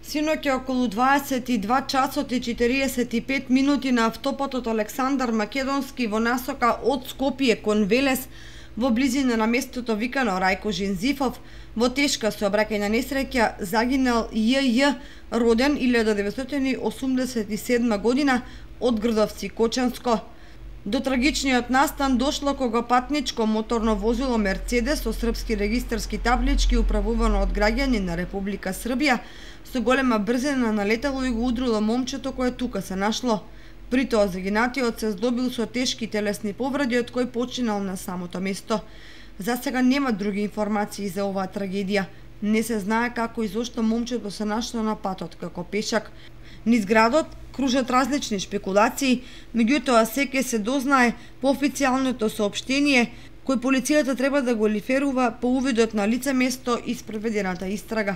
Синоќ околу 22 часот и 45 минути на автопатот Александар Македонски во насока од Скопје кон Велес во близина на местото викано Рајко Жензифов во тешка сообраќајна несреќа загинал Ј.Ј. роден 1987 година од Грдовци Кочанско. До трагичниот настан дошло кога патничко моторно возило Мерцедес со српски регистарски таблички управувано од граѓани на Република Србија со голема брзина налетело и го удрило момчето кое тука се нашло. При тоа загинатиот се здобил со тешки телесни повреди од кој починал на самото место. За сега нема други информации за оваа трагедија. Не се знае како и зошто момчето се нашло на патот како пешак. Низ градот кружат различни шпекулации, меѓутоа се ќе се дознае по официјалното соопштение кој полицијата треба да го лиферува по увидот на лице место и спроведената истрага.